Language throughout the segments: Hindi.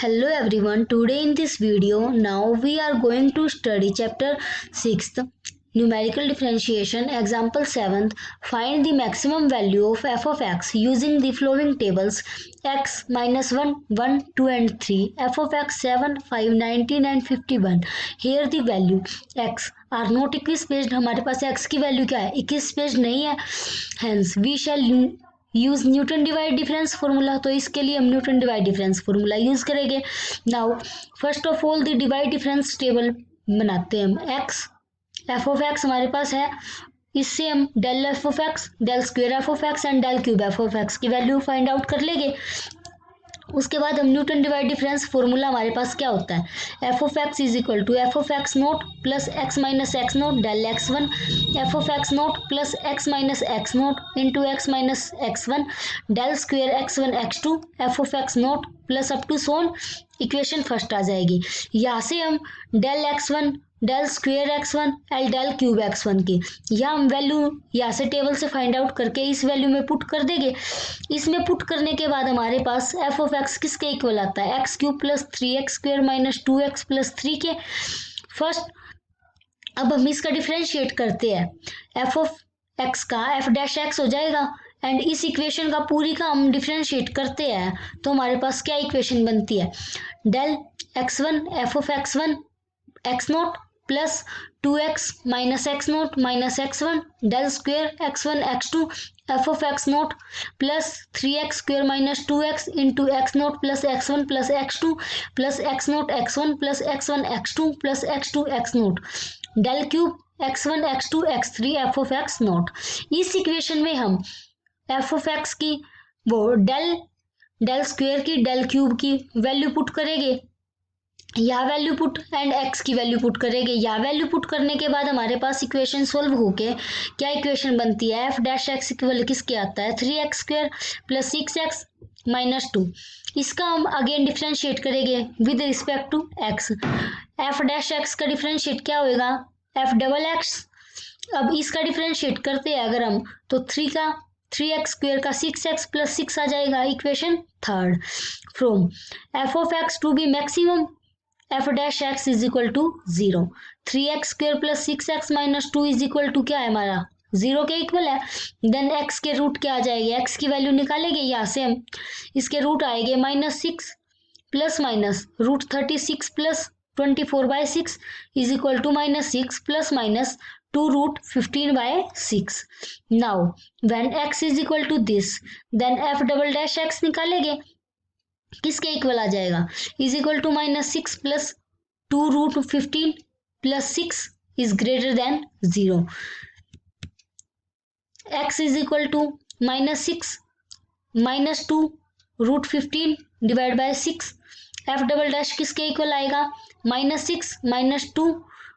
Hello everyone, today in this video, now we are going to study chapter 6th, numerical differentiation, example 7th, find the maximum value of f of x using the following tables x minus 1, 1, 2 and 3, f of x 7, 5, 19 and 51. Here the value x are not equispaced. हमारे पास x की वैल्यू क्या है, equispaced नहीं है, hence we shall use Newton divide difference formula. तो इसके लिए हम Newton divide difference formula use करेंगे। Now first of all the divide difference table बनाते हैं हम। एक्स एफ ऑफ एक्स हमारे पास है, इससे हम del F of X, del square F of X and del cube F of X की वैल्यू फाइंड आउट कर लेंगे। उसके बाद हम न्यूटन डिवाइड डिफरेंस फॉर्मूला हमारे पास क्या होता है, F of X is equal to F of x naught plus X minus x naught del x one, F of x naught plus X minus x naught into X minus x one del square x one x two F of x naught plus up to son. Equation first आ जाएगी। यहाँ से हम del x one, del square x one L del cube x one की यहाँ हम वैल्यू यहाँ से टेबल से फाइंड आउट करके इस वैल्यू में पुट कर देंगे। इसमें पुट करने के बाद हमारे पास एफ ऑफ एक्स किसके इक्वल आता है, x cube plus 3x square minus 2x plus 3 के। फर्स्ट अब हम इसका डिफ्रेंशिएट करते हैं, एफ ऑफ एक्स का एफ डैश एक्स हो जाएगा एंड इस इक्वेशन का पूरी का हम डिफ्रेंशिएट करते हैं तो हमारे पास क्या इक्वेशन बनती है, del x one F of x one x naught plus 2x minus x naught minus x one del square x one x two F of x naught plus 3x square minus 2x into x naught plus x one plus x two plus x naught x one plus x one x two plus x two x naught del cube x one x two x three f of x note. इस इक्वेशन में हम एफ ऑफ एक्स की वो डेल स्क्वेयर की डेल क्यूब की वैल्यू पुट करेंगे, या वैल्यू पुट एंड एक्स की वैल्यू पुट करेंगे। या वैल्यू पुट करने के बाद हमारे पास इक्वेशन सोल्व होके क्या इक्वेशन बनती है, एफ डैश एक्स इक्वल किसके आता है, 3x square plus 6x minus 2। इसका हम अगेन डिफ्रेंशिएट करेंगे with respect to x. F dash x का डिफ्रेंशिएट क्या होएगा, एफ डबल एक्स। अब इसका डिफ्रेंशिएट करते हैं अगर हम तो 3x स्क्वेयर का 6x प्लस 6 आ जाएगा। Equation third, from f of x to be maximum f dash x is equal to 0, 3x square plus 6x minus 2 is equal to क्या है हमारा 0 के इक्वल है। देन x के रूट क्या आ जाएगी, x की वैल्यू निकालेंगे, यहाँ से हम इसके रूट आएंगे minus 6 plus minus root 36 plus 24/6 is equal to minus 6 plus minus 2 root 15/6। Now when x is equal to this then f double dash x निकालेंगे, किसके इक्वल आ जाएगा, is equal to minus 6 plus 2 root 15 plus 6 is greater than 0। x is equal to minus 6 minus 2 root 15 divide by 6। F double dash किसके इक्वल आएगा, minus 6 minus 2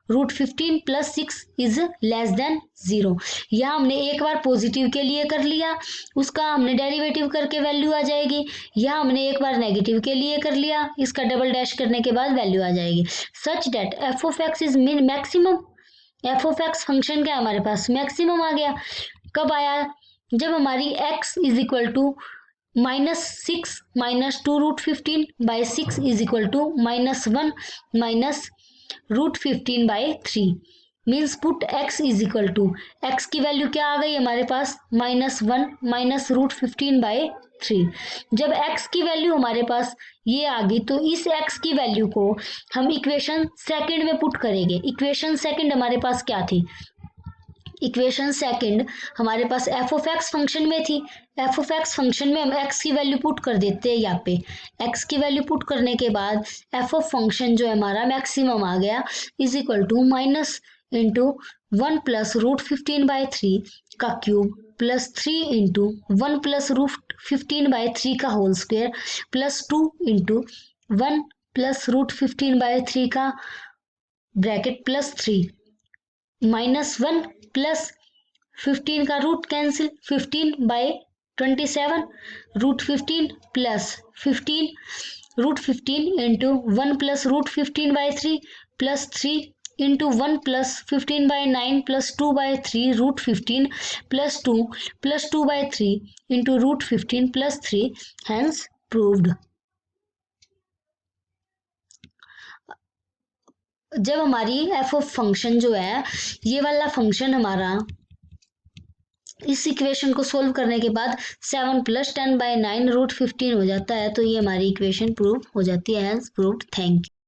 root 15 plus 6 is less than 0। यहाँ हमने एक बार पॉजिटिव के लिए कर लिया, उसका हमने डेरिवेटिव करके वैल्यू आ जाएगी। यहाँ हमने एक बार नेगेटिव के लिए कर लिया, इसका डबल डैश करने के बाद वैल्यू आ जाएगी। Such that F of X is maximum. F of X function क्या हमारे पास मैक्सिमम आ गया। कब आया, जब हमारी x is equal to minus 6 minus 2 root 15/6 is equal to minus 1 minus root 15/3 means put x is equal to x की वैल्यू क्या आ गई हमारे पास, माइनस 1 माइनस रूट 15/3। जब x की वैल्यू हमारे पास ये आ गई तो इस x की वैल्यू को हम इक्वेशन सेकंड में पुट करेंगे। इक्वेशन सेकंड हमारे पास क्या थी, इक्वेशन सेकंड हमारे पास एफ ऑफ एक्स फंक्शन में थी। एफ ऑफ एक्स फंक्शन में हम x की वैल्यू पुट कर देते हैं, यहाँ पे x की वैल्यू पुट करने के बाद एफ ऑफ फंक्शन जो है हमारा मैक्सिमम आ गया is equal to minus into 1 plus root 15/3 का cube plus 3 into 1 plus root 15/3 का whole square plus 2 into 1 plus root 15/3 का ब्रैकेट प्लस 3 माइनस 1 प्लस 15 का root cancel 15/27 root 15 plus 15 root 15 into 1 plus root 15/3 plus 3 into 1 plus 15/9 plus 2/3 root 15 plus 2 plus 2/3 into root 15 plus 3 hence proved. जब हमारी एफ ऑफ फंक्शन जो है, ये वाला फंक्शन हमारा इस इक्वेशन को सोल्व करने के बाद 7 + 10/9 √15 हो जाता है, तो ये हमारी इक्वेशन प्रूव हो जाती है। As proved. Thank you.